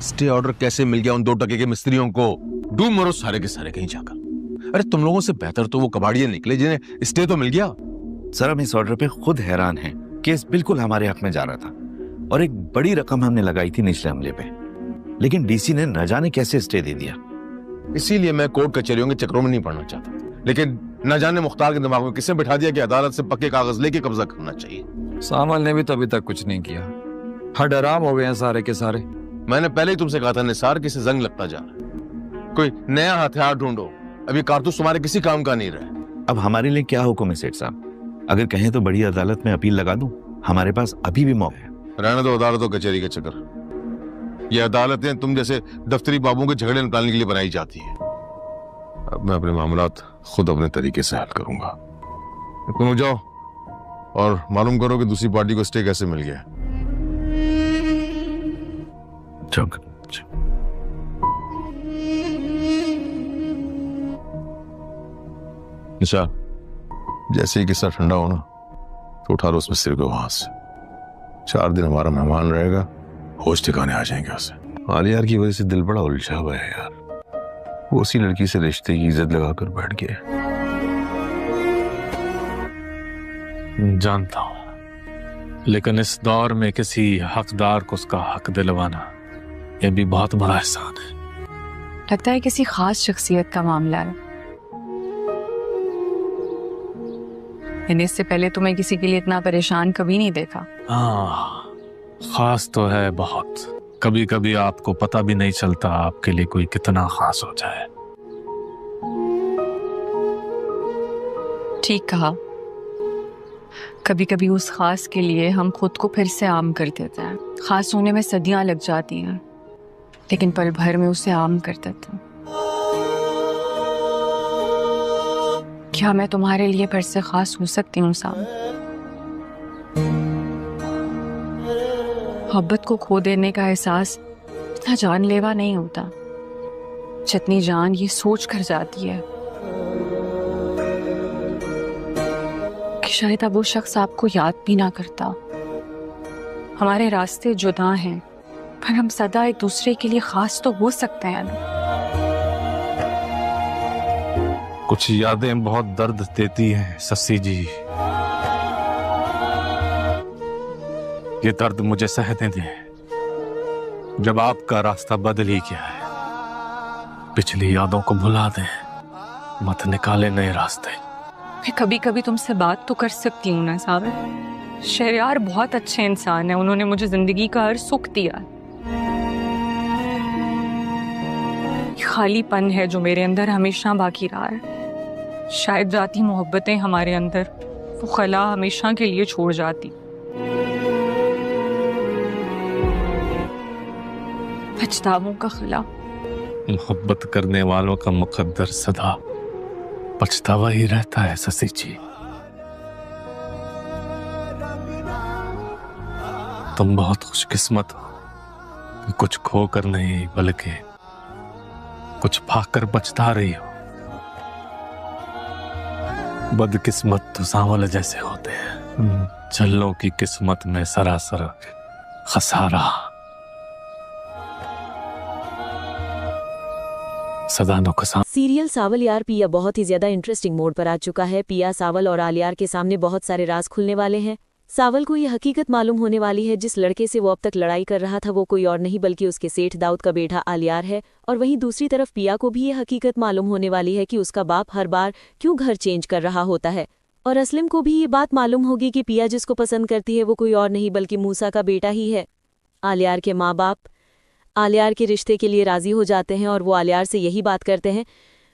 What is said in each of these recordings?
Stay order कैसे मिल गया उन 2 टके के मिस्त्रियों को? डूब मरो सारे के सारे कहीं जाकर। अरे तुम लोगों से बेहतर तो वो कबाड़िए निकले जिन्हें स्टे तो मिल गया। सर हम इस ऑर्डर पे खुद हैरान हैं। केस बिल्कुल हमारे हक में जा रहा था और एक बड़ी रकम हमने लगाई थी निचले हमले पे, लेकिन डीसी ने न जाने कैसे स्टे दे दिया। इसीलिए मैं कोर्ट कचहरियों के चक्रों में नहीं पड़ना चाहता, लेकिन न जाने मुख्तार के दिमाग में किसने बिठा दिया कि अदालत से पक्के कागज लेके कब्जा करना चाहिए। सामल ने भी तो अभी तक कुछ नहीं किया। हड हराम हो गए हैं सारे के सारे। मैंने पहले ही तुमसे कहा था निसार कि इसे जंग लगता जा रहा है, कोई नया हथियार ढूंढो। अभी कारतूस तुम्हारे किसी काम का नहीं रहा। अब हमारे लिए क्या हुक्म है सेठ साहब? अगर कहें तो बड़ी अदालत में अपील लगा दूं, हमारे पास अभी भी मौका है। रहने दो अदालतों कचहरी के चक्कर। ये अदालतें तुम जैसे दफ्तरी बाबुओं के झगड़े निकालने के लिए बनाई जाती है। अब मैं अपने मामलात खुद अपने तरीके से हल करूंगा। तुम जाओ और मालूम करो कि दूसरी पार्टी को स्टे कैसे मिल गया। निशान, जैसे ही किस्सा ठंडा होना तो उठा लो उसमें सिर को वहां से। 4 दिन हमारा मेहमान रहेगा, होश ठिकाने आ जाएंगे उसे। आलियार की वजह से दिल बड़ा उलझा हुआ है यार। वो उसी लड़की से रिश्ते की इज्जत लगाकर बैठ गया। जानता हूं, लेकिन इस दौर में किसी हकदार को उसका हक दिलवाना यह भी बहुत बड़ा एहसान है। लगता है किसी खास शख्सियत का मामला है। मैंने इससे पहले तुम्हें किसी के लिए इतना परेशान कभी नहीं देखा। हाँ, खास तो है बहुत। कभी कभी आपको पता भी नहीं चलता आपके लिए कोई कितना खास हो जाए। ठीक कहा। कभी कभी उस खास के लिए हम खुद को फिर से आम कर देते हैं। खास होने में सदियां लग जाती हैं, लेकिन पल भर में उसे आम कर देते हैं। क्या मैं तुम्हारे लिए फिर से खास हो सकती हूँ साम? मोहब्बत को खो देने का एहसास इतना जानलेवा नहीं होता जितनी जान ये सोच कर जाती है कि शायद अब वो शख्स आपको याद भी ना करता। हमारे रास्ते जुदा हैं, पर हम सदा एक दूसरे के लिए खास तो हो सकते हैं ना। कुछ यादें बहुत दर्द देती हैं सस्सी जी। ये दर्द मुझे सहने दें। जब आपका रास्ता बदल ही गया है, पिछली यादों को भुला दें, मत निकाले नए रास्ते। मैं कभी कभी तुमसे बात तो कर सकती हूँ ना साबिर। शहरयार बहुत अच्छे इंसान है, उन्होंने मुझे जिंदगी का हर सुख दिया। खालीपन है जो मेरे अंदर हमेशा बाकी रहा है। शायद जाती मोहब्बतें हमारे अंदर वो खला हमेशा के लिए छोड़ जाती। पछतावों का खला। मोहब्बत करने वालों का मुकद्दर सदा पछतावा ही रहता है ससी जी। तुम बहुत खुशकिस्मत हो कि कुछ खोकर नहीं बल्कि कुछ पाकर पछता रही हो। बदकिस्मत तो सांवल जैसे होते हैं, झल्लों की किस्मत में सरासर खसारा। सदानो खसा। सीरियल सावल यार पिया बहुत ही ज्यादा इंटरेस्टिंग मोड पर आ चुका है। पिया, सावल और आलियार के सामने बहुत सारे राज खुलने वाले हैं। सावल को ये हकीकत मालूम होने वाली है जिस लड़के से वो अब तक लड़ाई कर रहा था वो कोई और नहीं बल्कि उसके सेठ दाऊद का बेटा आलियार है। और वहीं दूसरी तरफ पिया को भी ये हकीकत मालूम होने वाली है कि उसका बाप हर बार क्यों घर चेंज कर रहा होता है। और असलिम को भी ये बात मालूम होगी कि पिया जिसको पसंद करती है वो कोई और नहीं बल्कि मूसा का बेटा ही है। आलियार के माँ बाप आलियार के रिश्ते के लिए राजी हो जाते हैं और वो आलियार से यही बात करते हैं,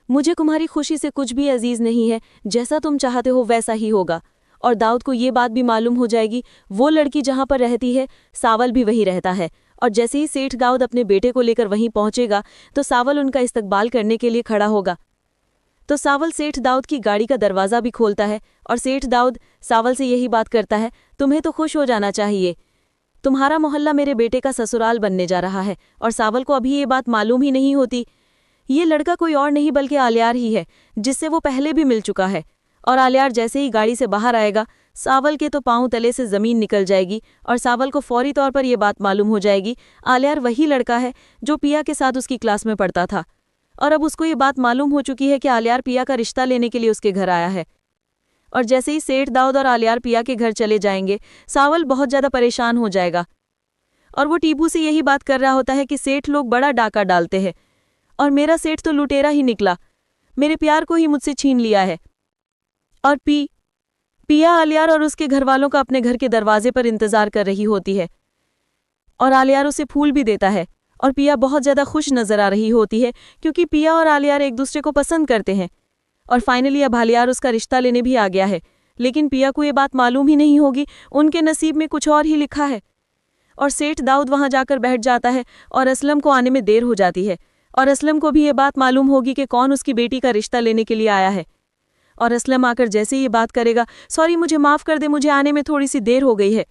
मुझे तुम्हारी खुशी से कुछ भी अजीज नहीं है, जैसा तुम चाहते हो वैसा ही होगा। और दाऊद को ये बात भी मालूम हो जाएगी वो लड़की जहां पर रहती है सावल भी वहीं रहता है। और जैसे ही सेठ दाऊद अपने बेटे को लेकर वहीं पहुंचेगा तो सावल उनका इस्तकबाल करने के लिए खड़ा होगा। तो सावल सेठ दाऊद की गाड़ी का दरवाज़ा भी खोलता है और सेठ दाऊद सावल से यही बात करता है, तुम्हें तो खुश हो जाना चाहिए, तुम्हारा मोहल्ला मेरे बेटे का ससुराल बनने जा रहा है। और सावल को अभी ये बात मालूम ही नहीं होती ये लड़का कोई और नहीं बल्कि आलियार ही है जिससे वो पहले भी मिल चुका है। और आलियार जैसे ही गाड़ी से बाहर आएगा सावल के तो पांव तले से जमीन निकल जाएगी और सावल को फौरी तौर पर यह बात मालूम हो जाएगी आलियार वही लड़का है जो पिया के साथ उसकी क्लास में पढ़ता था। और अब उसको ये बात मालूम हो चुकी है कि आलियार पिया का रिश्ता लेने के लिए उसके घर आया है। और जैसे ही सेठ दाऊद और आलियार पिया के घर चले जाएंगे, सावल बहुत ज्यादा परेशान हो जाएगा और वो टीबू से यही बात कर रहा होता है कि सेठ लोग बड़ा डाका डालते हैं और मेरा सेठ तो लुटेरा ही निकला, मेरे प्यार को ही मुझसे छीन लिया है। और पिया आलियार और उसके घर वालों का अपने घर के दरवाजे पर इंतजार कर रही होती है और आलियार उसे फूल भी देता है और पिया बहुत ज्यादा खुश नजर आ रही होती है क्योंकि पिया और आलियार एक दूसरे को पसंद करते हैं। और फाइनली अब आलियार उसका रिश्ता लेने भी आ गया है, लेकिन पिया को ये बात मालूम ही नहीं होगी, उनके नसीब में कुछ और ही लिखा है। और सेठ दाऊद वहां जाकर बैठ जाता है और असलम को आने में देर हो जाती है और असलम को भी ये बात मालूम होगी कि कौन उसकी बेटी का रिश्ता लेने के लिए आया है। और असलम आकर जैसे ही ये बात करेगा, सॉरी मुझे माफ़ कर दे, मुझे आने में थोड़ी सी देर हो गई है।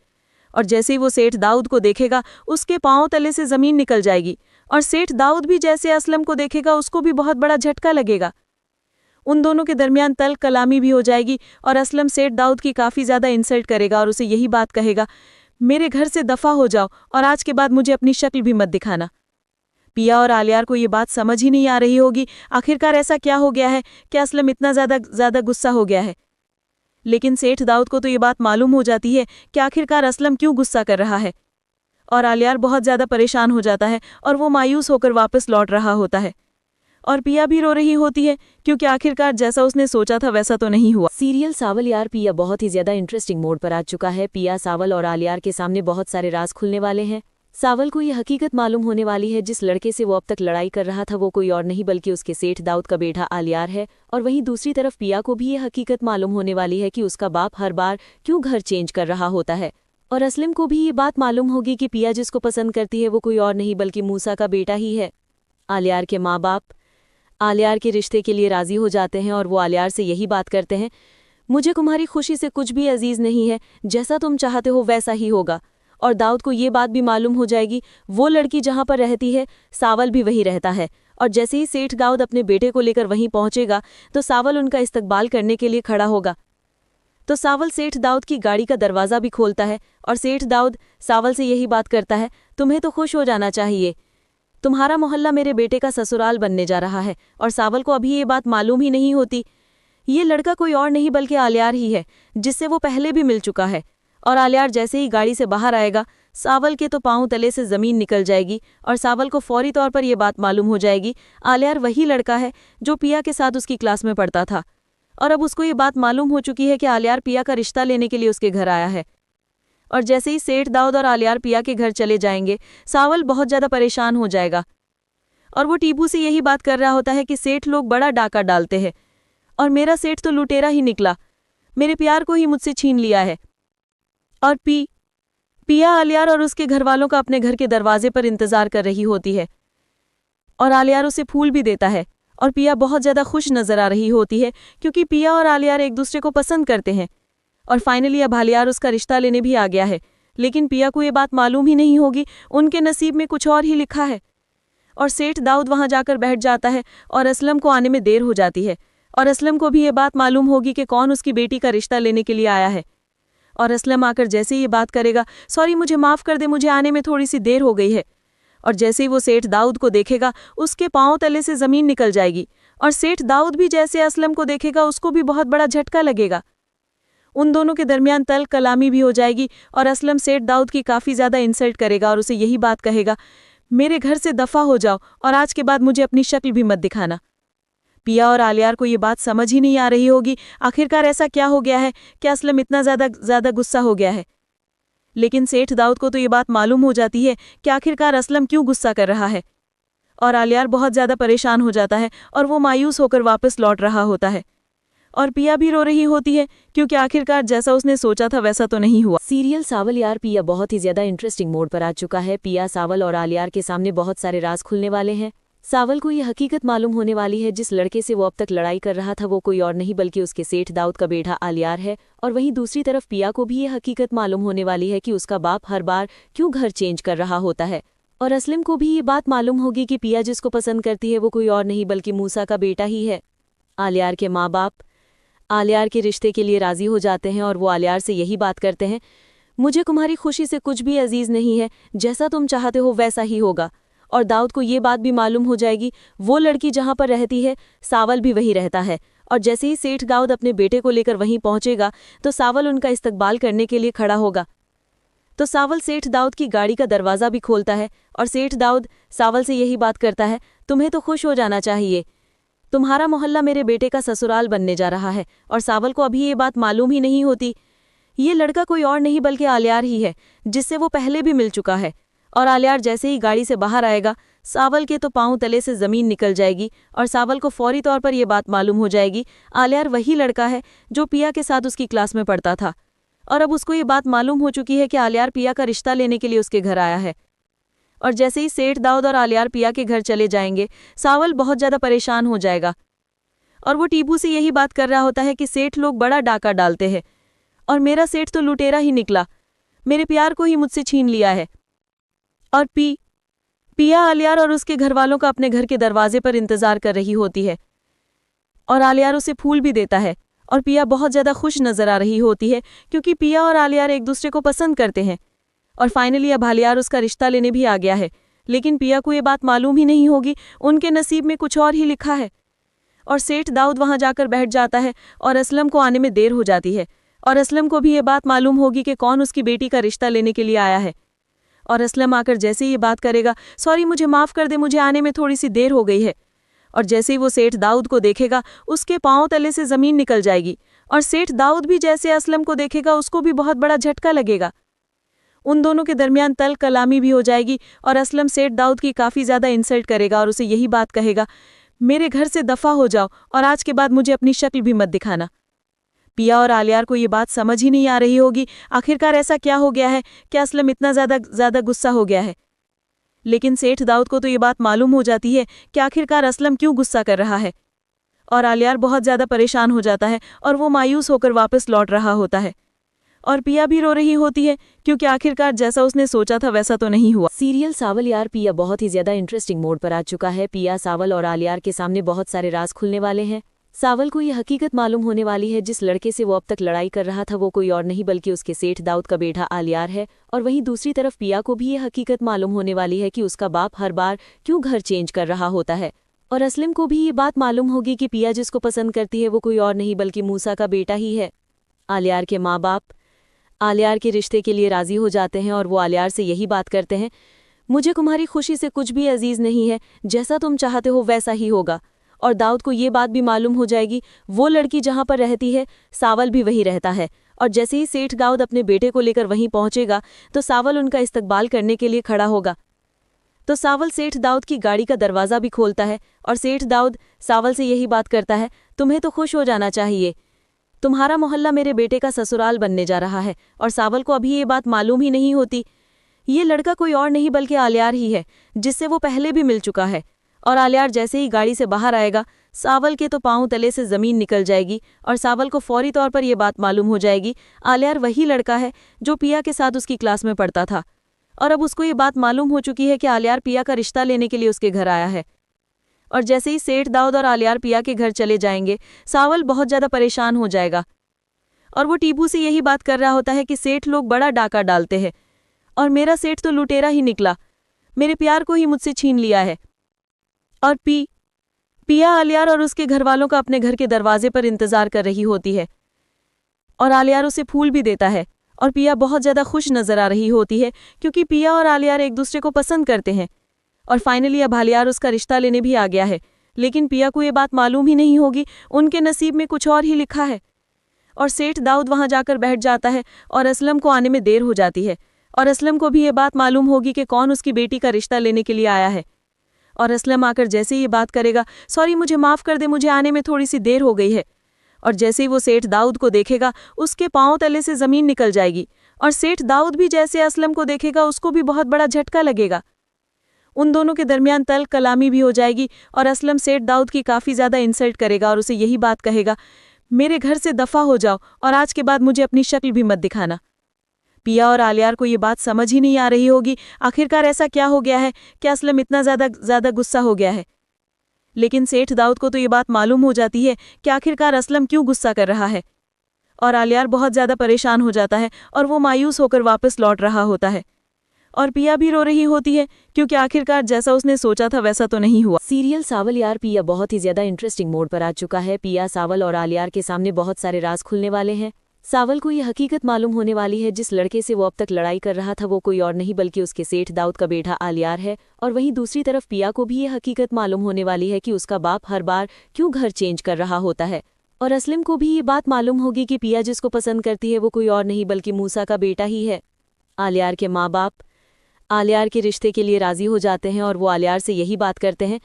और जैसे ही वो सेठ दाऊद को देखेगा, उसके पांव तले से ज़मीन निकल जाएगी और सेठ दाऊद भी जैसे असलम को देखेगा उसको भी बहुत बड़ा झटका लगेगा। उन दोनों के दरमियान तल कलामी भी हो जाएगी और असलम सेठ दाऊद की काफ़ी ज़्यादा इंसल्ट करेगा और उसे यही बात कहेगा, मेरे घर से दफ़ा हो जाओ और आज के बाद मुझे अपनी शक्ल भी मत दिखाना। पिया और आलियार को ये बात समझ ही नहीं आ रही होगी, आखिरकार ऐसा क्या हो गया है कि असलम इतना ज़्यादा गुस्सा हो गया है। लेकिन सेठ दाऊद को तो ये बात मालूम हो जाती है कि आखिरकार असलम क्यों गुस्सा कर रहा है और आलियार बहुत ज़्यादा परेशान हो जाता है और वो मायूस होकर वापस लौट रहा होता है। और पिया भी रो रही होती है क्योंकि आखिरकार जैसा उसने सोचा था वैसा तो नहीं हुआ। सीरियल सावल यार पिया बहुत ही ज्यादा इंटरेस्टिंग मोड पर आ चुका है। पिया, सावल और आलियार के सामने बहुत सारे राज खुलने वाले हैं। सावल को ये हकीकत मालूम होने वाली है जिस लड़के से वो अब तक लड़ाई कर रहा था वो कोई और नहीं बल्कि उसके सेठ दाऊद का बेटा आलियार है। और वहीं दूसरी तरफ पिया को भी ये हकीकत मालूम होने वाली है कि उसका बाप हर बार क्यों घर चेंज कर रहा होता है। और असलम को भी ये बात मालूम होगी कि पिया जिसको पसंद करती है वो कोई और नहीं बल्कि मूसा का बेटा ही है। आलियार के माँ बाप आलियार के रिश्ते के लिए राजी हो जाते हैं और वो आलियार से यही बात करते हैं, मुझे तुम्हारी खुशी से कुछ भी अजीज नहीं है, जैसा तुम चाहते हो वैसा ही होगा। और दाऊद को ये बात भी मालूम हो जाएगी, वो लड़की जहां पर रहती है सावल भी वहीं रहता है। और जैसे ही सेठ दाऊद अपने बेटे को लेकर वहीं पहुंचेगा तो सावल उनका इस्तकबाल करने के लिए खड़ा होगा। तो सावल सेठ दाऊद की गाड़ी का दरवाज़ा भी खोलता है और सेठ दाऊद सावल से यही बात करता है, तुम्हें तो खुश हो जाना चाहिए, तुम्हारा मोहल्ला मेरे बेटे का ससुराल बनने जा रहा है। और सावल को अभी ये बात मालूम ही नहीं होती, ये लड़का कोई और नहीं बल्कि आलियार ही है जिससे वो पहले भी मिल चुका है। और आलियार जैसे ही गाड़ी से बाहर आएगा, सावल के तो पांव तले से ज़मीन निकल जाएगी और सावल को फौरी तौर पर यह बात मालूम हो जाएगी आलियार वही लड़का है जो पिया के साथ उसकी क्लास में पढ़ता था। और अब उसको ये बात मालूम हो चुकी है कि आलियार पिया का रिश्ता लेने के लिए उसके घर आया है। और जैसे ही सेठ दाऊद और आलियार पिया के घर चले जाएंगे, सावल बहुत ज़्यादा परेशान हो जाएगा और वो टीबू से यही बात कर रहा होता है कि सेठ लोग बड़ा डाका डालते हैं और मेरा सेठ तो लुटेरा ही निकला, मेरे प्यार को ही मुझसे छीन लिया है। और पिया आलियार और उसके घर वालों का अपने घर के दरवाजे पर इंतजार कर रही होती है और आलियार उसे फूल भी देता है और पिया बहुत ज़्यादा खुश नजर आ रही होती है क्योंकि पिया और आलियार एक दूसरे को पसंद करते हैं। और फाइनली अब आलियार उसका रिश्ता लेने भी आ गया है, लेकिन पिया को ये बात मालूम ही नहीं होगी, उनके नसीब में कुछ और ही लिखा है। और सेठ दाऊद वहां जाकर बैठ जाता है और असलम को आने में देर हो जाती है और असलम को भी ये बात मालूम होगी कि कौन उसकी बेटी का रिश्ता लेने के लिए आया है। और असलम आकर जैसे ही ये बात करेगा, सॉरी मुझे माफ़ कर दे, मुझे आने में थोड़ी सी देर हो गई है। और जैसे ही वो सेठ दाऊद को देखेगा, उसके पांव तले से ज़मीन निकल जाएगी और सेठ दाऊद भी जैसे असलम को देखेगा उसको भी बहुत बड़ा झटका लगेगा। उन दोनों के दरमियान तल कलामी भी हो जाएगी और असलम सेठ दाऊद की काफ़ी ज़्यादा इंसल्ट करेगा और उसे यही बात कहेगा, मेरे घर से दफ़ा हो जाओ और आज के बाद मुझे अपनी शक्ल भी मत दिखाना। पिया और आलियार को ये बात समझ ही नहीं आ रही होगी, आखिरकार ऐसा क्या हो गया है कि असलम इतना ज़्यादा गुस्सा हो गया है। लेकिन सेठ दाऊद को तो ये बात मालूम हो जाती है कि आखिरकार असलम क्यों गुस्सा कर रहा है और आलियार बहुत ज़्यादा परेशान हो जाता है और वो मायूस होकर वापस लौट रहा होता है। और पिया भी रो रही होती है क्योंकि आखिरकार जैसा उसने सोचा था वैसा तो नहीं हुआ। सीरियल सावल यार पिया बहुत ही ज्यादा इंटरेस्टिंग मोड पर आ चुका है। पिया, सावल और आलियार के सामने बहुत सारे राज खुलने वाले हैं। सावल को ये हकीकत मालूम होने वाली है जिस लड़के से वो अब तक लड़ाई कर रहा था वो कोई और नहीं बल्कि उसके सेठ दाऊद का बेटा आलियार है। और वहीं दूसरी तरफ पिया को भी ये हकीकत मालूम होने वाली है कि उसका बाप हर बार क्यों घर चेंज कर रहा होता है। और असलम को भी ये बात मालूम होगी कि पिया जिसको पसंद करती है वो कोई और नहीं बल्कि मूसा का बेटा ही है। आलियार के माँ बाप आलियार के रिश्ते के लिए राजी हो जाते हैं और वो आलियार से यही बात करते हैं, मुझे तुम्हारी खुशी से कुछ भी अजीज नहीं है, जैसा तुम चाहते हो वैसा ही होगा। और दाऊद को ये बात भी मालूम हो जाएगी, वो लड़की जहां पर रहती है सावल भी वहीं रहता है। और जैसे ही सेठ दाऊद अपने बेटे को लेकर वहीं पहुंचेगा तो सावल उनका इस्तकबाल करने के लिए खड़ा होगा। तो सावल सेठ दाऊद की गाड़ी का दरवाज़ा भी खोलता है और सेठ दाऊद सावल से यही बात करता है, तुम्हें तो खुश हो जाना चाहिए, तुम्हारा मोहल्ला मेरे बेटे का ससुराल बनने जा रहा है। और सावल को अभी ये बात मालूम ही नहीं होती, ये लड़का कोई और नहीं बल्कि आलियार ही है, जिससे वो पहले भी मिल चुका है। और आलियार जैसे ही गाड़ी से बाहर आएगा, सावल के तो पांव तले से ज़मीन निकल जाएगी और सावल को फौरी तौर पर यह बात मालूम हो जाएगी, आलियार वही लड़का है जो पिया के साथ उसकी क्लास में पढ़ता था। और अब उसको ये बात मालूम हो चुकी है कि आलियार पिया का रिश्ता लेने के लिए उसके घर आया है। और जैसे ही सेठ दाऊद और आलियार पिया के घर चले जाएंगे, सावल बहुत ज़्यादा परेशान हो जाएगा और वो टीबू से यही बात कर रहा होता है कि सेठ लोग बड़ा डाका डालते हैं और मेरा सेठ तो लुटेरा ही निकला, मेरे प्यार को ही मुझसे छीन लिया है। और पिया आलियार और उसके घरवालों का अपने घर के दरवाजे पर इंतजार कर रही होती है और आलियार उसे फूल भी देता है और पिया बहुत ज़्यादा खुश नजर आ रही होती है क्योंकि पिया और आलियार एक दूसरे को पसंद करते हैं। और फाइनली अब आलियार उसका रिश्ता लेने भी आ गया है, लेकिन पिया को ये बात मालूम ही नहीं होगी, उनके नसीब में कुछ और ही लिखा है। और सेठ दाऊद वहां जाकर बैठ जाता है और असलम को आने में देर हो जाती है और असलम को भी ये बात मालूम होगी कि कौन उसकी बेटी का रिश्ता लेने के लिए आया है। और असलम आकर जैसे ही ये बात करेगा, सॉरी मुझे माफ़ कर दे, मुझे आने में थोड़ी सी देर हो गई है। और जैसे ही वो सेठ दाऊद को देखेगा, उसके पांव तले से ज़मीन निकल जाएगी और सेठ दाऊद भी जैसे असलम को देखेगा उसको भी बहुत बड़ा झटका लगेगा। उन दोनों के दरमियान तल कलामी भी हो जाएगी और असलम सेठ दाऊद की काफ़ी ज़्यादा इंसल्ट करेगा और उसे यही बात कहेगा, मेरे घर से दफ़ा हो जाओ और आज के बाद मुझे अपनी शक्ल भी मत दिखाना। पिया और आलियार को ये बात समझ ही नहीं आ रही होगी, आखिरकार ऐसा क्या हो गया है कि असलम इतना ज़्यादा गुस्सा हो गया है। लेकिन सेठ दाऊद को तो ये बात मालूम हो जाती है कि आखिरकार असलम क्यों गुस्सा कर रहा है। और आलियार बहुत ज़्यादा परेशान हो जाता है और वो मायूस होकर वापस लौट रहा होता है। और पिया भी रो रही होती है क्योंकि आखिरकार जैसा उसने सोचा था वैसा तो नहीं हुआ। सीरियल सावल यार पिया बहुत ही ज्यादा इंटरेस्टिंग मोड पर आ चुका है। पिया, सावल और आलियार के सामने बहुत सारे राज खुलने वाले हैं। सावल को ये हकीकत मालूम होने वाली है, जिस लड़के से वो अब तक लड़ाई कर रहा था वो कोई और नहीं बल्कि उसके सेठ दाऊद का बेटा आलियार है। और वहीं दूसरी तरफ पिया को भी ये हकीकत मालूम होने वाली है कि उसका बाप हर बार क्यों घर चेंज कर रहा होता है। और असलम को भी ये बात मालूम होगी कि पिया जिसको पसंद करती है वो कोई और नहीं बल्कि मूसा का बेटा ही है। आलियार के माँ बाप आलियार के रिश्ते के लिए राजी हो जाते हैं और वो आलियार से यही बात करते हैं, मुझे तुम्हारी खुशी से कुछ भी अजीज नहीं है, जैसा तुम चाहते हो वैसा ही होगा। और दाऊद को ये बात भी मालूम हो जाएगी, वो लड़की जहां पर रहती है सावल भी वहीं रहता है। और जैसे ही सेठ दाऊद अपने बेटे को लेकर वहीं पहुंचेगा तो सावल उनका इस्तकबाल करने के लिए खड़ा होगा। तो सावल सेठ दाऊद की गाड़ी का दरवाज़ा भी खोलता है और सेठ दाऊद सावल से यही बात करता है, तुम्हें तो खुश हो जाना चाहिए, तुम्हारा मोहल्ला मेरे बेटे का ससुराल बनने जा रहा है। और सावल को अभी ये बात मालूम ही नहीं होती, ये लड़का कोई और नहीं बल्कि आलियार ही है, जिससे वो पहले भी मिल चुका है। और आलियार जैसे ही गाड़ी से बाहर आएगा, सावल के तो पांव तले से ज़मीन निकल जाएगी और सावल को फौरी तौर पर यह बात मालूम हो जाएगी, आलियार वही लड़का है जो पिया के साथ उसकी क्लास में पढ़ता था। और अब उसको ये बात मालूम हो चुकी है कि आलियार पिया का रिश्ता लेने के लिए उसके घर आया है। और जैसे ही सेठ दाऊद और आलियार पिया के घर चले जाएंगे, सावल बहुत ज़्यादा परेशान हो जाएगा और वो टीबू से यही बात कर रहा होता है कि सेठ लोग बड़ा डाका डालते हैं और मेरा सेठ तो लुटेरा ही निकला, मेरे प्यार को ही मुझसे छीन लिया है। और पिया आलियार और उसके घरवालों का अपने घर के दरवाजे पर इंतजार कर रही होती है और आलियार उसे फूल भी देता है और पिया बहुत ज़्यादा खुश नजर आ रही होती है क्योंकि पिया और आलियार एक दूसरे को पसंद करते हैं। और फाइनली अब आलियार उसका रिश्ता लेने भी आ गया है, लेकिन पिया को ये बात मालूम ही नहीं होगी, उनके नसीब में कुछ और ही लिखा है। और सेठ दाऊद वहां जाकर बैठ जाता है और असलम को आने में देर हो जाती है और असलम को भी ये बात मालूम होगी कि कौन उसकी बेटी का रिश्ता लेने के लिए आया है। और असलम आकर जैसे ही ये बात करेगा, सॉरी मुझे माफ़ कर दे, मुझे आने में थोड़ी सी देर हो गई है। और जैसे ही वो सेठ दाऊद को देखेगा, उसके पांव तले से ज़मीन निकल जाएगी और सेठ दाऊद भी जैसे असलम को देखेगा उसको भी बहुत बड़ा झटका लगेगा। उन दोनों के दरमियान तल कलामी भी हो जाएगी और असलम सेठ दाऊद की काफ़ी ज़्यादा इंसल्ट करेगा और उसे यही बात कहेगा, मेरे घर से दफ़ा हो जाओ और आज के बाद मुझे अपनी शक्ल भी मत दिखाना। पिया और आलियार को ये बात समझ ही नहीं आ रही होगी, आखिरकार ऐसा क्या हो गया है कि असलम इतना ज़्यादा गुस्सा हो गया है। लेकिन सेठ दाऊद को तो ये बात मालूम हो जाती है कि आखिरकार असलम क्यों गुस्सा कर रहा है, और आलियार बहुत ज़्यादा परेशान हो जाता है और वो मायूस होकर वापस लौट रहा होता है। और पिया भी रो रही होती है क्योंकि आखिरकार जैसा उसने सोचा था वैसा तो नहीं हुआ। सीरियल सावल यार पिया बहुत ही ज्यादा इंटरेस्टिंग मोड पर आ चुका है। पिया, सावल और आलियार के सामने बहुत सारे राज खुलने वाले हैं। सावल को ये हकीकत मालूम होने वाली है जिस लड़के से वो अब तक लड़ाई कर रहा था वो कोई और नहीं बल्कि उसके सेठ दाऊद का बेटा आलियार है। और वहीं दूसरी तरफ पिया को भी ये हकीकत मालूम होने वाली है कि उसका बाप हर बार क्यों घर चेंज कर रहा होता है। और असलम को भी ये बात मालूम होगी कि पिया जिसको पसंद करती है वो कोई और नहीं बल्कि मूसा का बेटा ही है। आलियार के माँ बाप आलियार के रिश्ते के लिए राजी हो जाते हैं और वो आलियार से यही बात करते हैं,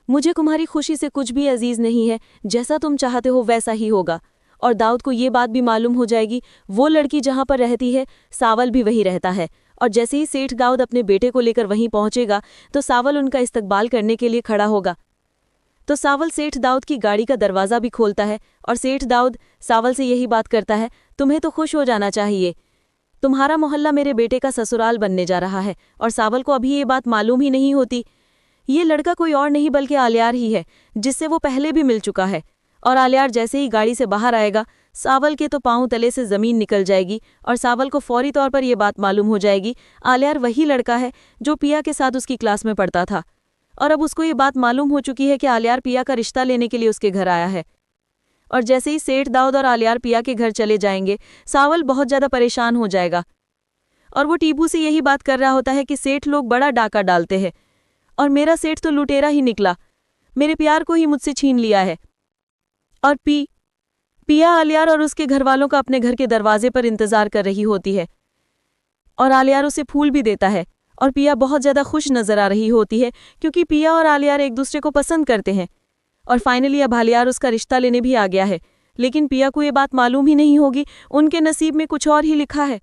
मुझे तुम्हारी खुशी से कुछ भी अजीज नहीं है, जैसा तुम चाहते हो वैसा ही होगा। और दाऊद को ये बात भी मालूम हो जाएगी वो लड़की जहाँ पर रहती है सावल भी वहीं रहता है। और जैसे ही सेठ दाऊद अपने बेटे को लेकर वहीं पहुंचेगा तो सावल उनका इस्तकबाल करने के लिए खड़ा होगा। तो सावल सेठ दाऊद की गाड़ी का दरवाज़ा भी खोलता है और सेठ दाऊद सावल से यही बात करता है, तुम्हें तो खुश हो जाना चाहिए, तुम्हारा मोहल्ला मेरे बेटे का ससुराल बनने जा रहा है। और सावल को अभी ये बात मालूम ही नहीं होती ये लड़का कोई और नहीं बल्कि आलियार ही है जिससे वो पहले भी मिल चुका है। और आलियार जैसे ही गाड़ी से बाहर आएगा सावल के तो पाँव तले से ज़मीन निकल जाएगी और सावल को फौरी तौर पर यह बात मालूम हो जाएगी आलियार वही लड़का है जो पिया के साथ उसकी क्लास में पढ़ता था। और अब उसको ये बात मालूम हो चुकी है कि आलियार पिया का रिश्ता लेने के लिए उसके घर आया है। और जैसे ही सेठ दाऊद और आलियार पिया के घर चले जाएंगे सावल बहुत ज़्यादा परेशान हो जाएगा और वो टीबू से यही बात कर रहा होता है कि सेठ लोग बड़ा डाका डालते हैं और मेरा सेठ तो लुटेरा ही निकला, मेरे प्यार को ही मुझसे छीन लिया है। और पिया आलियार और उसके घर वालों का अपने घर के दरवाजे पर इंतजार कर रही होती है और आलियार उसे फूल भी देता है और पिया बहुत ज़्यादा खुश नजर आ रही होती है क्योंकि पिया और आलियार एक दूसरे को पसंद करते हैं। और फाइनली अब आलियार उसका रिश्ता लेने भी आ गया है, लेकिन पिया को ये बात मालूम ही नहीं होगी उनके नसीब में कुछ और ही लिखा है।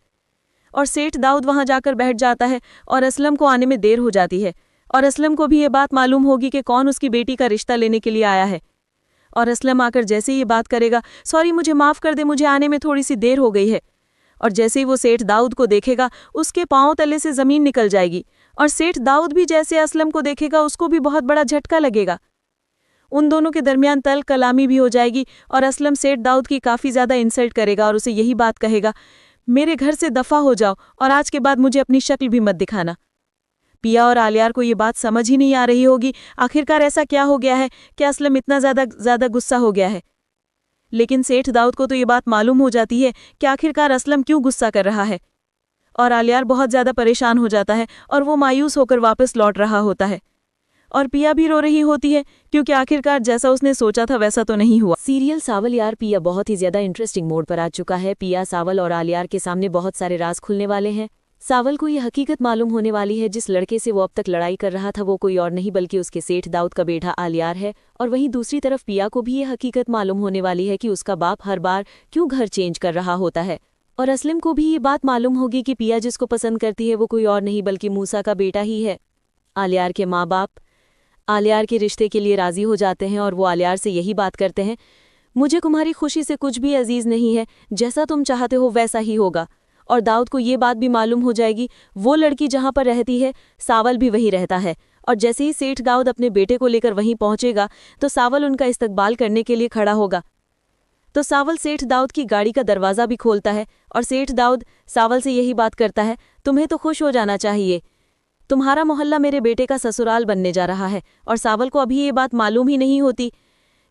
और सेठ दाऊद वहां जाकर बैठ जाता है और असलम को आने में देर हो जाती है और असलम को भी ये बात मालूम होगी कि कौन उसकी बेटी का रिश्ता लेने के लिए आया है। और असलम आकर जैसे ही ये बात करेगा, सॉरी मुझे माफ़ कर दे, मुझे आने में थोड़ी सी देर हो गई है। और जैसे ही वो सेठ दाऊद को देखेगा उसके पाँव तले से ज़मीन निकल जाएगी और सेठ दाऊद भी जैसे असलम को देखेगा उसको भी बहुत बड़ा झटका लगेगा। उन दोनों के दरमियान तल कलामी भी हो जाएगी और असलम सेठ दाऊद की काफ़ी ज़्यादा इंसल्ट करेगा और उसे यही बात कहेगा, मेरे घर से दफ़ा हो जाओ और आज के बाद मुझे अपनी शक्ल भी मत दिखाना। पिया और आलियार को ये बात समझ ही नहीं आ रही होगी आखिरकार ऐसा क्या हो गया है कि असलम इतना ज़्यादा गुस्सा हो गया है। लेकिन सेठ दाऊद को तो ये बात मालूम हो जाती है कि आखिरकार असलम क्यों गुस्सा कर रहा है और आलियार बहुत ज़्यादा परेशान हो जाता है और वो मायूस होकर वापस लौट रहा होता है। और पिया भी रो रही होती है क्योंकि आखिरकार जैसा उसने सोचा था वैसा तो नहीं हुआ। सीरियल सावल यार पिया बहुत ही ज्यादा इंटरेस्टिंग मोड पर आ चुका है। पिया, सावल और आलियार के सामने बहुत सारे राज खुलने वाले हैं। सावल को ये हकीकत मालूम होने वाली है जिस लड़के से वो अब तक लड़ाई कर रहा था वो कोई और नहीं बल्कि उसके सेठ दाऊद का बेटा आलियार है। और वहीं दूसरी तरफ पिया को भी ये हकीकत मालूम होने वाली है कि उसका बाप हर बार क्यों घर चेंज कर रहा होता है। और असलम को भी ये बात मालूम होगी कि पिया जिसको पसंद करती है वो कोई और नहीं बल्कि मूसा का बेटा ही है। आलियार के माँ बाप आलियार के रिश्ते के लिए राजी हो जाते हैं और वो आलियार से यही बात करते हैं, मुझे तुम्हारी खुशी से कुछ भी अजीज नहीं है, जैसा तुम चाहते हो वैसा ही होगा। और दाऊद को ये बात भी मालूम हो जाएगी वो लड़की जहाँ पर रहती है सावल भी वहीं रहता है। और जैसे ही सेठ दाऊद अपने बेटे को लेकर वहीं पहुंचेगा तो सावल उनका इस्तकबाल करने के लिए खड़ा होगा। तो सावल सेठ दाऊद की गाड़ी का दरवाज़ा भी खोलता है और सेठ दाऊद सावल से यही बात करता है, तुम्हें तो खुश हो जाना चाहिए, तुम्हारा मोहल्ला मेरे बेटे का ससुराल बनने जा रहा है। और सावल को अभी ये बात मालूम ही नहीं होती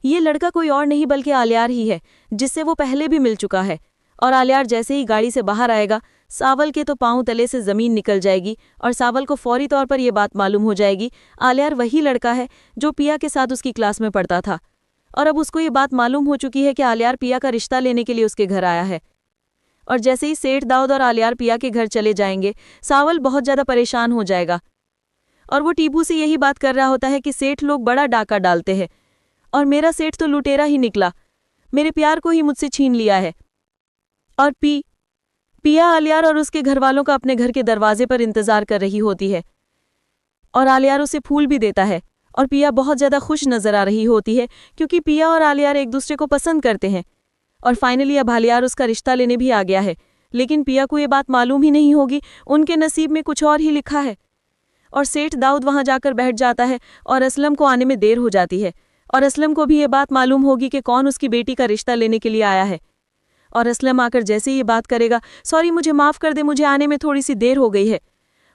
ये लड़का कोई और नहीं बल्कि आलियार ही है जिससे वो पहले भी मिल चुका है। और आलियार जैसे ही गाड़ी से बाहर आएगा सावल के तो पाँव तले से ज़मीन निकल जाएगी और सावल को फौरी तौर पर यह बात मालूम हो जाएगी आलियार वही लड़का है जो पिया के साथ उसकी क्लास में पढ़ता था। और अब उसको ये बात मालूम हो चुकी है कि आलियार पिया का रिश्ता लेने के लिए उसके घर आया है। और जैसे ही सेठ दाऊद और आलियार पिया के घर चले जाएंगे सावल बहुत ज़्यादा परेशान हो जाएगा और वो टीबू से यही बात कर रहा होता है कि सेठ लोग बड़ा डाका डालते हैं और मेरा सेठ तो लुटेरा ही निकला, मेरे प्यार को ही मुझसे छीन लिया है। और पिया आलियार और उसके घर वालों का अपने घर के दरवाजे पर इंतजार कर रही होती है और आलियार उसे फूल भी देता है और पिया बहुत ज़्यादा खुश नजर आ रही होती है क्योंकि पिया और आलियार एक दूसरे को पसंद करते हैं। और फाइनली अब आलियार उसका रिश्ता लेने भी आ गया है, लेकिन पिया को ये बात मालूम ही नहीं होगी उनके नसीब में कुछ और ही लिखा है। और सेठ दाऊद वहां जाकर बैठ जाता है और असलम को आने में देर हो जाती है और असलम को भी ये बात मालूम होगी कि कौन उसकी बेटी का रिश्ता लेने के लिए आया है। और असलम आकर जैसे ही ये बात करेगा, सॉरी मुझे माफ़ कर दे, मुझे आने में थोड़ी सी देर हो गई है।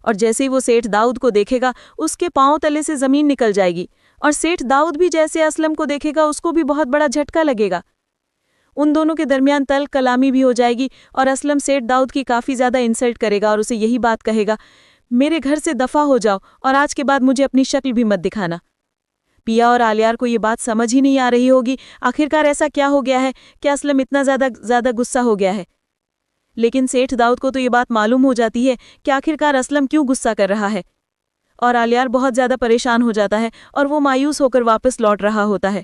और जैसे ही वो सेठ दाऊद को देखेगा उसके पांव तले से ज़मीन निकल जाएगी और सेठ दाऊद भी जैसे असलम को देखेगा उसको भी बहुत बड़ा झटका लगेगा। उन दोनों के दरमियान तल कलामी भी हो जाएगी और असलम सेठ दाऊद की काफ़ी ज़्यादा इंसल्ट करेगा और उसे यही बात कहेगा, मेरे घर से दफ़ा हो जाओ और आज के बाद मुझे अपनी शक्ल भी मत दिखाना। पिया और आलियार को ये बात समझ ही नहीं आ रही होगी आखिरकार ऐसा क्या हो गया है कि असलम इतना ज़्यादा गुस्सा हो गया है। लेकिन सेठ दाऊद को तो ये बात मालूम हो जाती है कि आखिरकार असलम क्यों गुस्सा कर रहा है और आलियार बहुत ज़्यादा परेशान हो जाता है और वो मायूस होकर वापस लौट रहा होता है।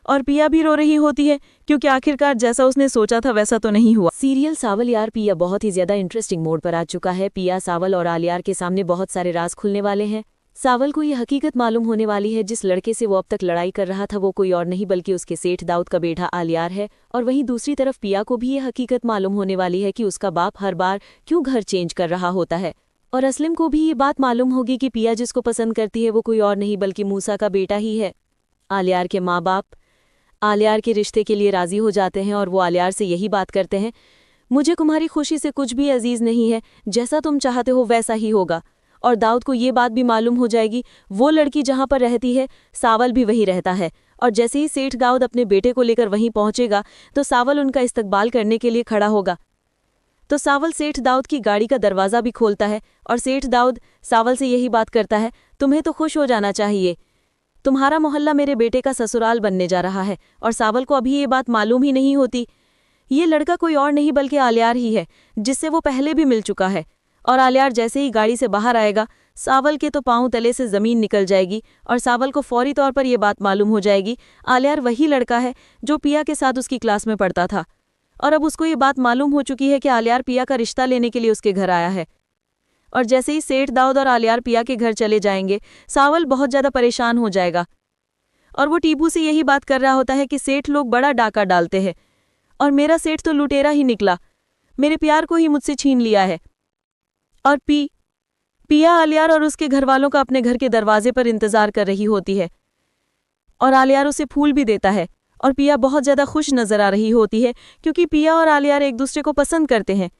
और पिया भी रो रही होती है क्योंकि आखिरकार जैसा उसने सोचा था वैसा तो नहीं हुआ। सीरियल सावल यार पिया बहुत ही ज्यादा इंटरेस्टिंग मोड पर आ चुका है। पिया, सावल और आलियार के सामने बहुत सारे राज खुलने वाले हैं। सावल को ये हकीकत मालूम होने वाली है जिस लड़के से वो अब तक लड़ाई कर रहा था वो कोई और नहीं बल्कि उसके सेठ दाऊद का बेटा आलियार है। और वहीं दूसरी तरफ पिया को भी ये हकीकत मालूम होने वाली है कि उसका बाप हर बार क्यों घर चेंज कर रहा होता है। और असलम को भी ये बात मालूम होगी कि पिया जिसको पसंद करती है वो कोई और नहीं बल्कि मूसा का बेटा ही है। आलियार के माँ बाप आलियार के रिश्ते के लिए राजी हो जाते हैं और वो आलियार से यही बात करते हैं, मुझे तुम्हारी खुशी से कुछ भी अजीज नहीं है, जैसा तुम चाहते हो वैसा ही होगा। और दाऊद को ये बात भी मालूम हो जाएगी वो लड़की जहां पर रहती है सावल भी वहीं रहता है। और जैसे ही सेठ दाऊद अपने बेटे को लेकर वहीं पहुंचेगा तो सावल उनका इस्तकबाल करने के लिए खड़ा होगा। तो सावल सेठ दाऊद की गाड़ी का दरवाज़ा भी खोलता है और सेठ दाऊद सावल से यही बात करता है, तुम्हें तो खुश हो जाना चाहिए, तुम्हारा मोहल्ला मेरे बेटे का ससुराल बनने जा रहा है। और सावल को अभी ये बात मालूम ही नहीं होती ये लड़का कोई और नहीं बल्कि आलियार ही है जिससे वो पहले भी मिल चुका है। और आलियार जैसे ही गाड़ी से बाहर आएगा सावल के तो पांव तले से ज़मीन निकल जाएगी और सावल को फौरी तौर पर यह बात मालूम हो जाएगी आलियार वही लड़का है जो पिया के साथ उसकी क्लास में पढ़ता था। और अब उसको ये बात मालूम हो चुकी है कि आलियार पिया का रिश्ता लेने के लिए उसके घर आया है। और जैसे ही सेठ दाऊद और आलियार पिया के घर चले जाएंगे सावल बहुत ज़्यादा परेशान हो जाएगा और वो टीबू से यही बात कर रहा होता है कि सेठ लोग बड़ा डाका डालते हैं और मेरा सेठ तो लुटेरा ही निकला, मेरे प्यार को ही मुझसे छीन लिया है। और पिया आलियार और उसके घर वालों का अपने घर के दरवाजे पर इंतजार कर रही होती है और आलियार उसे फूल भी देता है और पिया बहुत ज़्यादा खुश नजर आ रही होती है क्योंकि पिया और आलियार एक दूसरे को पसंद करते हैं।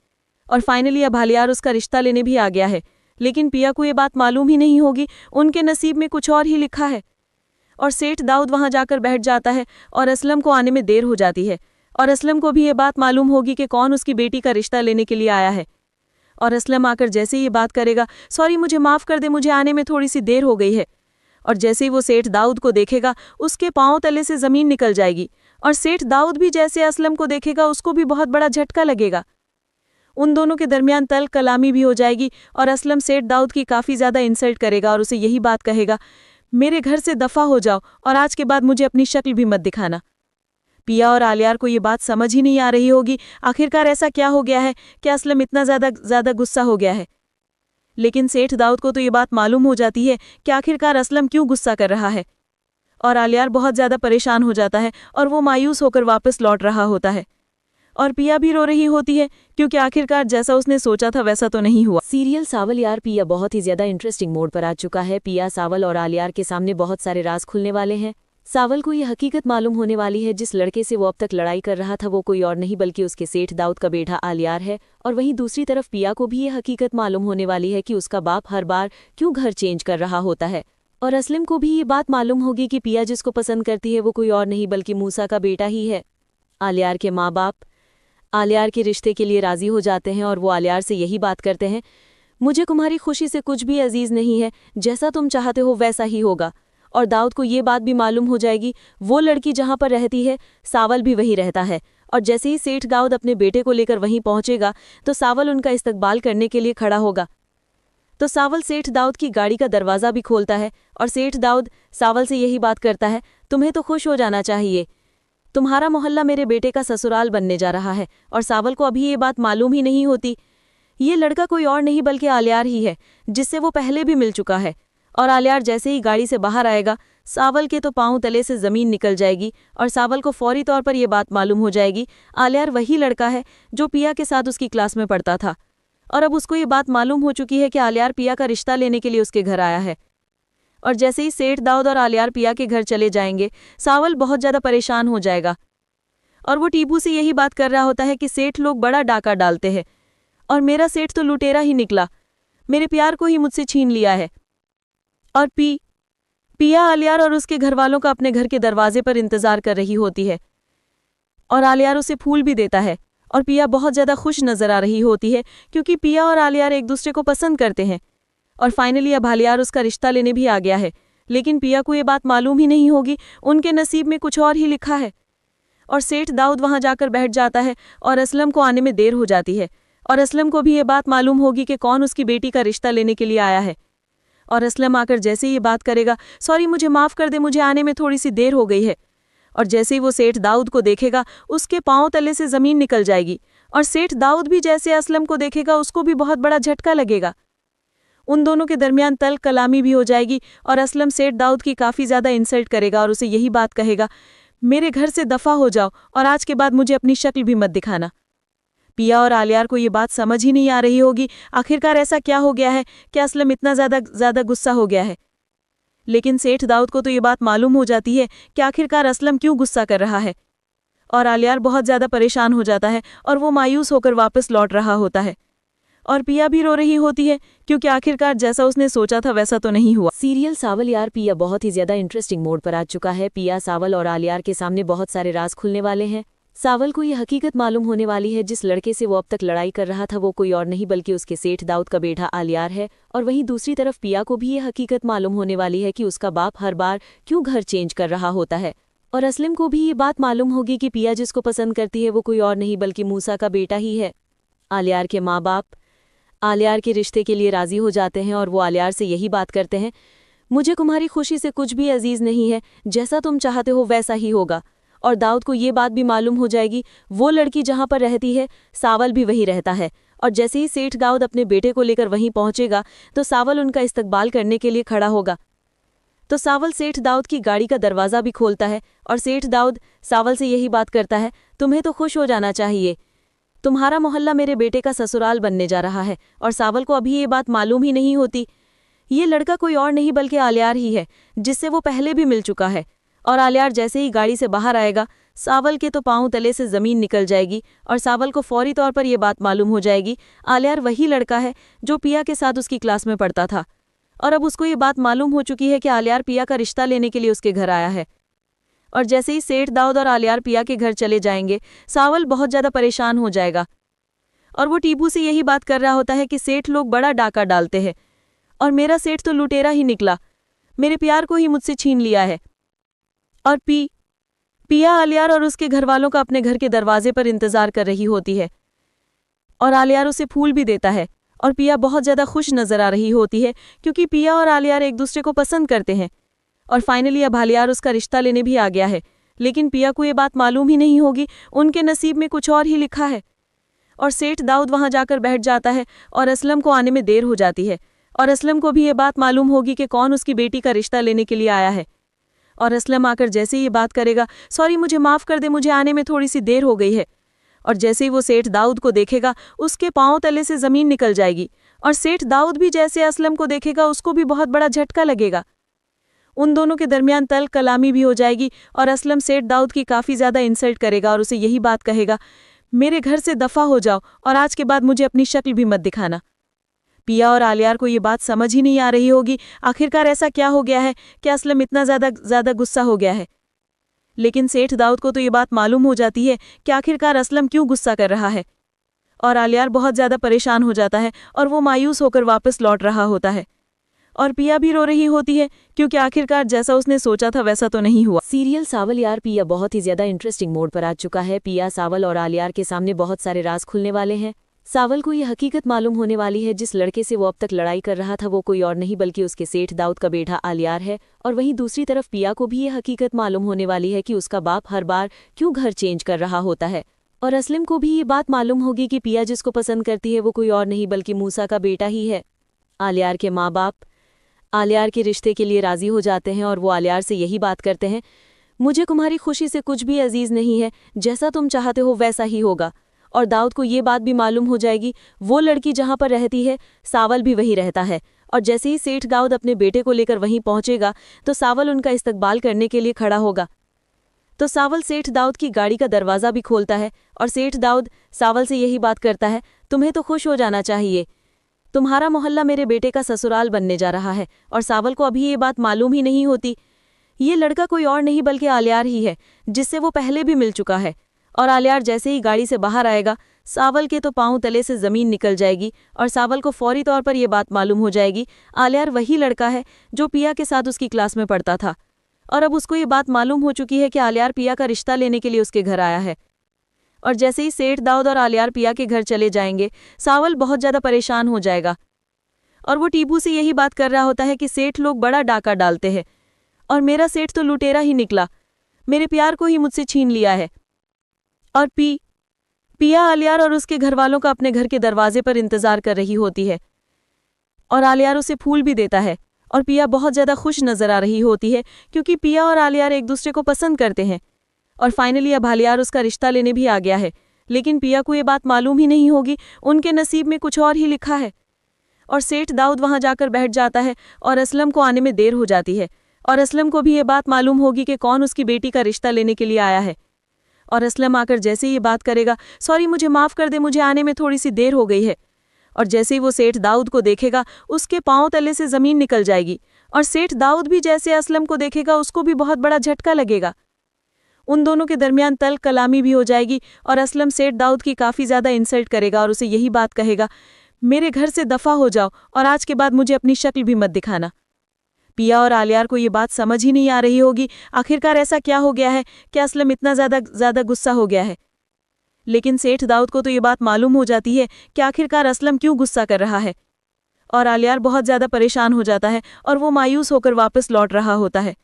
और फाइनली अब आलियार उसका रिश्ता लेने भी आ गया है, लेकिन पिया को ये बात मालूम ही नहीं होगी उनके नसीब में कुछ और ही लिखा है। और सेठ दाऊद वहां जाकर बैठ जाता है और असलम को आने में देर हो जाती है और असलम को भी ये बात मालूम होगी कि कौन उसकी बेटी का रिश्ता लेने के लिए आया है। और असलम आकर जैसे ही ये बात करेगा, सॉरी मुझे माफ़ कर दे, मुझे आने में थोड़ी सी देर हो गई है। और जैसे ही वो सेठ दाऊद को देखेगा उसके पांव तले से ज़मीन निकल जाएगी और सेठ दाऊद भी जैसे असलम को देखेगा उसको भी बहुत बड़ा झटका लगेगा। उन दोनों के दरमियान तल कलामी भी हो जाएगी और असलम सेठ दाऊद की काफ़ी ज़्यादा इंसल्ट करेगा और उसे यही बात कहेगा, मेरे घर से दफ़ा हो जाओ और आज के बाद मुझे अपनी शक्ल भी मत दिखाना। पिया और आलियार को ये बात समझ ही नहीं आ रही होगी आखिरकार ऐसा क्या हो गया है कि असलम इतना ज़्यादा गुस्सा हो गया है। लेकिन सेठ दाऊद को तो ये बात मालूम हो जाती है कि आखिरकार असलम क्यों गुस्सा कर रहा है और आलियार बहुत ज़्यादा परेशान हो जाता है और वो मायूस होकर वापस लौट रहा होता है। और पिया भी रो रही होती है क्योंकि आखिरकार जैसा उसने सोचा था वैसा तो नहीं हुआ। सीरियल सावल यार पिया बहुत ही ज्यादा इंटरेस्टिंग मोड पर आ चुका है। पिया, सावल और आलियार के सामने बहुत सारे राज खुलने वाले हैं। सावल को ये हकीकत मालूम होने वाली है जिस लड़के से वो अब तक लड़ाई कर रहा था वो कोई और नहीं बल्कि उसके सेठ दाऊद का बेटा आलियार है। और वहीं दूसरी तरफ पिया को भी ये हकीकत मालूम होने वाली है कि उसका बाप हर बार क्यों घर चेंज कर रहा होता है। और असलम को भी ये बात मालूम होगी कि पिया जिसको पसंद करती है वो कोई और नहीं बल्कि मूसा का बेटा ही है। आलियार के माँ बाप आलियार के रिश्ते के लिए राजी हो जाते हैं और वो आलियार से यही बात करते हैं, मुझे तुम्हारी खुशी से कुछ भी अजीज नहीं है, जैसा तुम चाहते हो वैसा ही होगा। और दाऊद को ये बात भी मालूम हो जाएगी वो लड़की जहां पर रहती है सावल भी वहीं रहता है। और जैसे ही सेठ दाऊद अपने बेटे को लेकर वहीं पहुंचेगा तो सावल उनका इस्तकबाल करने के लिए खड़ा होगा। तो सावल सेठ दाऊद की गाड़ी का दरवाज़ा भी खोलता है और सेठ दाऊद सावल से यही बात करता है, तुम्हें तो खुश हो जाना चाहिए, तुम्हारा मोहल्ला मेरे बेटे का ससुराल बनने जा रहा है। और सावल को अभी ये बात मालूम ही नहीं होती ये लड़का कोई और नहीं बल्कि आलियार ही है जिससे वो पहले भी मिल चुका है। और आलियार जैसे ही गाड़ी से बाहर आएगा सावल के तो पांव तले से ज़मीन निकल जाएगी और सावल को फौरी तौर पर यह बात मालूम हो जाएगी आलियार वही लड़का है जो पिया के साथ उसकी क्लास में पढ़ता था। और अब उसको ये बात मालूम हो चुकी है कि आलियार पिया का रिश्ता लेने के लिए उसके घर आया है। और जैसे ही सेठ दाऊद और आलियार पिया के घर चले जाएंगे, सावल बहुत ज़्यादा परेशान हो जाएगा और वो टीपू से यही बात कर रहा होता है कि सेठ लोग बड़ा डाका डालते हैं और मेरा सेठ तो लुटेरा ही निकला, मेरे प्यार को ही मुझसे छीन लिया है। और पिया आलियार और उसके घर वालों का अपने घर के दरवाजे पर इंतजार कर रही होती है और आलियार उसे फूल भी देता है और पिया बहुत ज़्यादा खुश नजर आ रही होती है क्योंकि पिया और आलियार एक दूसरे को पसंद करते हैं। और फाइनली अब आलियार उसका रिश्ता लेने भी आ गया है, लेकिन पिया को ये बात मालूम ही नहीं होगी, उनके नसीब में कुछ और ही लिखा है। और सेठ दाऊद वहां जाकर बैठ जाता है और असलम को आने में देर हो जाती है और असलम को भी ये बात मालूम होगी कि कौन उसकी बेटी का रिश्ता लेने के लिए आया है। और असलम आकर जैसे ही ये बात करेगा, सॉरी मुझे माफ़ कर दे, मुझे आने में थोड़ी सी देर हो गई है। और जैसे ही वो सेठ दाऊद को देखेगा, उसके पांव तले से ज़मीन निकल जाएगी और सेठ दाऊद भी जैसे असलम को देखेगा उसको भी बहुत बड़ा झटका लगेगा। उन दोनों के दरमियान तल कलामी भी हो जाएगी और असलम सेठ दाऊद की काफ़ी ज़्यादा इंसल्ट करेगा और उसे यही बात कहेगा, मेरे घर से दफ़ा हो जाओ और आज के बाद मुझे अपनी शक्ल भी मत दिखाना। पिया और आलियार को ये बात समझ ही नहीं आ रही होगी, आखिरकार ऐसा क्या हो गया है कि असलम इतना ज़्यादा गुस्सा हो गया है। लेकिन सेठ दाऊद को तो ये बात मालूम हो जाती है कि आखिरकार असलम क्यों गुस्सा कर रहा है और आलियार बहुत ज़्यादा परेशान हो जाता है और वो मायूस होकर वापस लौट रहा होता है। और पिया भी रो रही होती है क्योंकि आखिरकार जैसा उसने सोचा था वैसा तो नहीं हुआ। सीरियल सावल यार पिया बहुत ही ज्यादा इंटरेस्टिंग मोड पर आ चुका है। पिया, सावल और आलियार के सामने बहुत सारे राज खुलने वाले हैं। सावल को ये हकीकत मालूम होने वाली है, जिस लड़के से वो अब तक लड़ाई कर रहा था वो कोई और नहीं बल्कि उसके सेठ दाऊद का बेटा आलियार है। और वहीं दूसरी तरफ पिया को भी ये हकीकत मालूम होने वाली है कि उसका बाप हर बार क्यों घर चेंज कर रहा होता है। और असलम को भी ये बात मालूम होगी कि पिया जिसको पसंद करती है वो कोई और नहीं बल्कि मूसा का बेटा ही है। आलियार के माँ बाप आलियार के रिश्ते के लिए राजी हो जाते हैं और वो आलियार से यही बात करते हैं, मुझे तुम्हारी खुशी से कुछ भी अजीज नहीं है, जैसा तुम चाहते हो वैसा ही होगा। और दाऊद को ये बात भी मालूम हो जाएगी, वो लड़की जहाँ पर रहती है सावल भी वहीं रहता है। और जैसे ही सेठ दाऊद अपने बेटे को लेकर वहीं पहुंचेगा तो सावल उनका इस्तकबाल करने के लिए खड़ा होगा। तो सावल सेठ दाऊद की गाड़ी का दरवाज़ा भी खोलता है और सेठ दाऊद सावल से यही बात करता है, तुम्हें तो खुश हो जाना चाहिए, तुम्हारा मोहल्ला मेरे बेटे का ससुराल बनने जा रहा है। और सावल को अभी ये बात मालूम ही नहीं होती, ये लड़का कोई और नहीं बल्कि आलियार ही है, जिससे वो पहले भी मिल चुका है। और आलियार जैसे ही गाड़ी से बाहर आएगा, सावल के तो पाँव तले से ज़मीन निकल जाएगी और सावल को फौरी तौर पर यह बात मालूम हो जाएगी, आलियार वही लड़का है जो पिया के साथ उसकी क्लास में पढ़ता था। और अब उसको ये बात मालूम हो चुकी है कि आलियार पिया का रिश्ता लेने के लिए उसके घर आया है। और जैसे ही सेठ दाऊद और आलियार पिया के घर चले जाएंगे, सावल बहुत ज़्यादा परेशान हो जाएगा और वो टीपू से यही बात कर रहा होता है कि सेठ लोग बड़ा डाका डालते हैं और मेरा सेठ तो लुटेरा ही निकला, मेरे प्यार को ही मुझसे छीन लिया है। और पिया आलियार और उसके घर वालों का अपने घर के दरवाजे पर इंतजार कर रही होती है और आलियार उसे फूल भी देता है और पिया बहुत ज़्यादा खुश नजर आ रही होती है क्योंकि पिया और आलियार एक दूसरे को पसंद करते हैं। और फाइनली अब आलियार उसका रिश्ता लेने भी आ गया है, लेकिन पिया को ये बात मालूम ही नहीं होगी, उनके नसीब में कुछ और ही लिखा है। और सेठ दाऊद वहां जाकर बैठ जाता है और असलम को आने में देर हो जाती है और असलम को भी ये बात मालूम होगी कि कौन उसकी बेटी का रिश्ता लेने के लिए आया है। और असलम आकर जैसे ही ये बात करेगा, सॉरी मुझे माफ़ कर दे, मुझे आने में थोड़ी सी देर हो गई है। और जैसे ही वो सेठ दाऊद को देखेगा, उसके पाँव तले से ज़मीन निकल जाएगी और सेठ दाऊद भी जैसे असलम को देखेगा उसको भी बहुत बड़ा झटका लगेगा। उन दोनों के दरमियान तल कलामी भी हो जाएगी और असलम सेठ दाऊद की काफ़ी ज़्यादा इंसल्ट करेगा और उसे यही बात कहेगा, मेरे घर से दफ़ा हो जाओ और आज के बाद मुझे अपनी शक्ल भी मत दिखाना। पिया और आलियार को ये बात समझ ही नहीं आ रही होगी, आखिरकार ऐसा क्या हो गया है कि असलम इतना ज़्यादा गुस्सा हो गया है। लेकिन सेठ दाऊद को तो ये बात मालूम हो जाती है कि आखिरकार असलम क्यों गुस्सा कर रहा है और आलियार बहुत ज़्यादा परेशान हो जाता है और वो मायूस होकर वापस लौट रहा होता है। और पिया भी रो रही होती है क्योंकि आखिरकार जैसा उसने सोचा था वैसा तो नहीं हुआ। सीरियल सावल यार पिया बहुत ही ज्यादा इंटरेस्टिंग मोड पर आ चुका है। पिया, सावल और आलियार के सामने बहुत सारे राज खुलने वाले हैं। सावल को ये हकीकत मालूम होने वाली है, जिस लड़के से वो अब तक लड़ाई कर रहा था वो कोई और नहीं बल्कि उसके सेठ दाऊद का बेटा आलियार है। और वहीं दूसरी तरफ पिया को भी ये हकीकत मालूम होने वाली है कि उसका बाप हर बार क्यों घर चेंज कर रहा होता है। और असलम को भी ये बात मालूम होगी कि पिया जिसको पसंद करती है वो कोई और नहीं बल्कि मूसा का बेटा ही है। आलियार के माँ बाप आलियार के रिश्ते के लिए राजी हो जाते हैं और वो आलियार से यही बात करते हैं, मुझे तुम्हारी खुशी से कुछ भी अजीज नहीं है, जैसा तुम चाहते हो वैसा ही होगा। और दाऊद को ये बात भी मालूम हो जाएगी वो लड़की जहां पर रहती है सावल भी वहीं रहता है। और जैसे ही सेठ दाऊद अपने बेटे को लेकर वहीं पहुंचेगा तो सावल उनका इस्तकबाल करने के लिए खड़ा होगा। तो सावल सेठ दाऊद की गाड़ी का दरवाज़ा भी खोलता है और सेठ दाऊद सावल से यही बात करता है, तुम्हें तो खुश हो जाना चाहिए, तुम्हारा मोहल्ला मेरे बेटे का ससुराल बनने जा रहा है। और सावल को अभी ये बात मालूम ही नहीं होती। ये लड़का कोई और नहीं बल्कि आलियार ही है, जिससे वो पहले भी मिल चुका है। और आलियार जैसे ही गाड़ी से बाहर आएगा सावल के तो पाँव तले से ज़मीन निकल जाएगी और सावल को फौरी तौर पर यह बात मालूम हो जाएगी आलियार वही लड़का है जो पिया के साथ उसकी क्लास में पढ़ता था। और अब उसको ये बात मालूम हो चुकी है कि आलियार पिया का रिश्ता लेने के लिए उसके घर आया है। और जैसे ही सेठ दाऊद और आलियार पिया के घर चले जाएंगे सावल बहुत ज़्यादा परेशान हो जाएगा। और वो टीबू से यही बात कर रहा होता है कि सेठ लोग बड़ा डाका डालते हैं और मेरा सेठ तो लुटेरा ही निकला, मेरे प्यार को ही मुझसे छीन लिया है। और पिया आलियार और उसके घरवालों का अपने घर के दरवाजे पर इंतजार कर रही होती है और आलियार उसे फूल भी देता है। और पिया बहुत ज़्यादा खुश नजर आ रही होती है क्योंकि पिया और आलियार एक दूसरे को पसंद करते हैं। और फाइनली अब आलियार उसका रिश्ता लेने भी आ गया है, लेकिन पिया को ये बात मालूम ही नहीं होगी, उनके नसीब में कुछ और ही लिखा है। और सेठ दाऊद वहां जाकर बैठ जाता है और असलम को आने में देर हो जाती है। और असलम को भी ये बात मालूम होगी कि कौन उसकी बेटी का रिश्ता लेने के लिए आया है। और असलम आकर जैसे ही ये बात करेगा, सॉरी मुझे माफ़ कर दे, मुझे आने में थोड़ी सी देर हो गई है। और जैसे ही वो सेठ दाऊद को देखेगा उसके पाँव तले से ज़मीन निकल जाएगी। और सेठ दाऊद भी जैसे असलम को देखेगा उसको भी बहुत बड़ा झटका लगेगा। उन दोनों के दरमियान तल कलामी भी हो जाएगी और असलम सेठ दाऊद की काफ़ी ज़्यादा इंसल्ट करेगा और उसे यही बात कहेगा, मेरे घर से दफ़ा हो जाओ और आज के बाद मुझे अपनी शक्ल भी मत दिखाना। पिया और आलियार को ये बात समझ ही नहीं आ रही होगी आखिरकार ऐसा क्या हो गया है कि असलम इतना ज़्यादा गुस्सा हो गया है। लेकिन सेठ दाऊद को तो ये बात मालूम हो जाती है कि आखिरकार असलम क्यों गुस्सा कर रहा है। और आलियार बहुत ज़्यादा परेशान हो जाता है और वो मायूस होकर वापस लौट रहा होता है।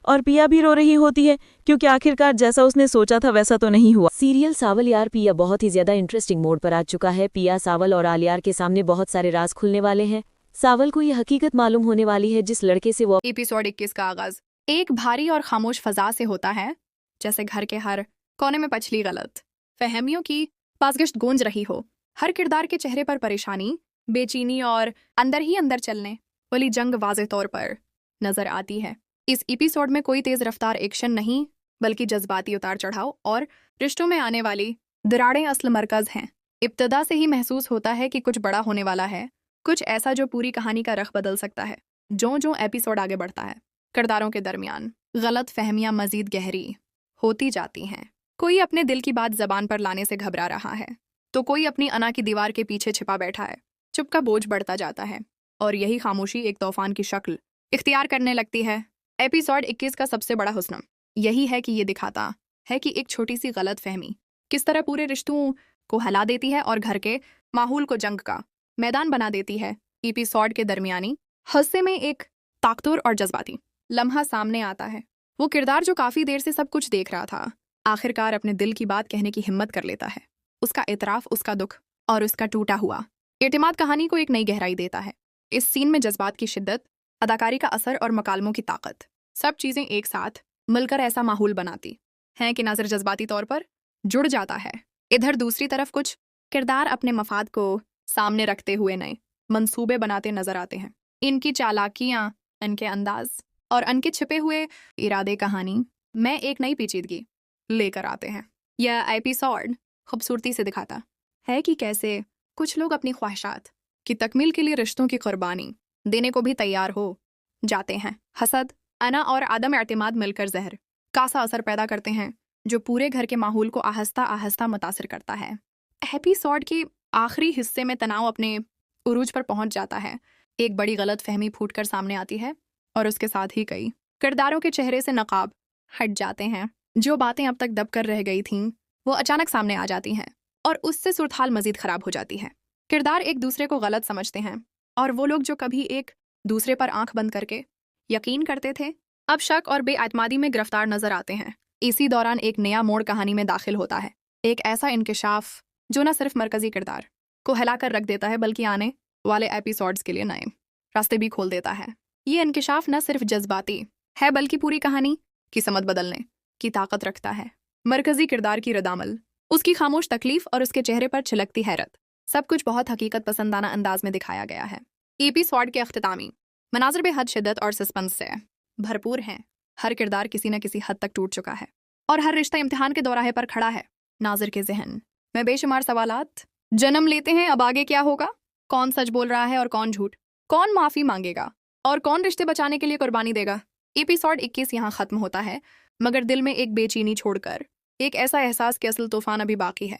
और पिया भी रो रही होती है क्योंकि आखिरकार जैसा उसने सोचा था वैसा तो नहीं हुआ। सीरियल सावल यार पिया बहुत ही ज्यादा इंटरेस्टिंग मोड पर आ चुका है। पिया सावल और आलियार के सामने बहुत सारे राज खुलने वाले हैं। सावल को ये हकीकत मालूम होने वाली है जिस लड़के से वो एपिसोड 21 का आगाज एक भारी और खामोश फजा से होता है, जैसे घर के हर कोने में पछली गलत फहमियों की पासगश्त गूंज रही हो। हर किरदार के चेहरे पर परेशानी, बेचैनी और अंदर ही अंदर चलने वाली जंग वाज़ेह तौर पर नजर आती है। इस एपिसोड में कोई तेज रफ्तार एक्शन नहीं, बल्कि जज्बाती उतार चढ़ाव और रिश्तों में आने वाली दरारें असल मरकज हैं। इब्तदा से ही महसूस होता है कि कुछ बड़ा होने वाला है, कुछ ऐसा जो पूरी कहानी का रख बदल सकता है। जो एपिसोड आगे बढ़ता है किरदारों के दरमियान गलत फहमियां मजीद गहरी होती जाती हैं। कोई अपने दिल की बात जबान पर लाने से घबरा रहा है तो कोई अपनी अना की दीवार के पीछे छिपा बैठा है। चुप का बोझ बढ़ता जाता है और यही खामोशी एक तूफान की शक्ल इख्तियार करने लगती है। एपिसोड 21 का सबसे बड़ा हुस्न यही है कि ये दिखाता है कि एक छोटी सी गलत फहमी किस तरह पूरे रिश्तों को हिला देती है और घर के माहौल को जंग का मैदान बना देती है। एपिसोड के दरमियानी हिस्से में एक ताकतवर और जज्बाती लम्हा सामने आता है। वो किरदार जो काफी देर से सब कुछ देख रहा था आखिरकार अपने दिल की बात कहने की हिम्मत कर लेता है। उसका इतराफ, उसका दुख और उसका टूटा हुआ एतमाद कहानी को एक नई गहराई देता है। इस सीन में जज्बात की शिद्दत, अदाकारी का असर और मकालमों की ताकत, सब चीजें एक साथ मिलकर ऐसा माहौल बनाती हैं कि नाज़िर जज्बाती तौर पर जुड़ जाता है। इधर दूसरी तरफ कुछ किरदार अपने मफाद को सामने रखते हुए नए मंसूबे बनाते नजर आते हैं। इनकी चालाकियां, इनके अंदाज और इनके छिपे हुए इरादे कहानी में एक नई पेचीदगी लेकर आते हैं। यह एपिसोड खूबसूरती से दिखाता है कि कैसे कुछ लोग अपनी ख्वाहिशात की तकमील के लिए रिश्तों की कुर्बानी देने को भी तैयार हो जाते हैं। हसद, अना और आदम एतमाद मिलकर जहर का सा असर पैदा करते हैं जो पूरे घर के माहौल को आहिस्ता आहिस्ता मुतासिर करता है। एपिसोड के आखिरी हिस्से में तनाव अपने उरूज पर पहुंच जाता है। एक बड़ी गलत फहमी फूटकर सामने आती है और उसके साथ ही कई किरदारों के चेहरे से नकाब हट जाते हैं। जो बातें अब तक दब कर रह गई थीं वो अचानक सामने आ जाती हैं और उससे सूरत हाल मजीद खराब हो जाती है। किरदार एक दूसरे को गलत समझते हैं और वो लोग जो कभी एक दूसरे पर आंख बंद करके यकीन करते थे अब शक और बेआतमादी में गिरफ्तार नजर आते हैं। इसी दौरान एक नया मोड़ कहानी में दाखिल होता है, एक ऐसा इंकिशाफ जो न सिर्फ मरकजी किरदार को हिलाकर रख देता है बल्कि आने वाले एपिसोड्स के लिए नए रास्ते भी खोल देता है। ये इंकिशाफ न सिर्फ जज्बाती है बल्कि पूरी कहानी की समत बदलने की ताकत रखता है। मरकजी किरदार की रद्दामल उसकी खामोश तकलीफ और उसके चेहरे पर छिलकती हैरत, सब कुछ बहुत हकीकत पसंदाना अंदाज में दिखाया गया है। एपिसोड के अख्तामी मनाज़िर बेहद शिद्दत और सस्पेंस से भरपूर हैं। हर किरदार किसी न किसी हद तक टूट चुका है और हर रिश्ता इम्तिहान के दौराहे पर खड़ा है। नाज़िर के जहन में बेशुमार सवालात जन्म लेते हैं। अब आगे क्या होगा? कौन सच बोल रहा है और कौन झूठ? कौन माफ़ी मांगेगा और कौन रिश्ते बचाने के लिए कुर्बानी देगा? एपिसोड 21 यहाँ ख़त्म होता है, मगर दिल में एक बेचैनी छोड़कर एक ऐसा एहसास कि असल तूफान अभी बाकी है।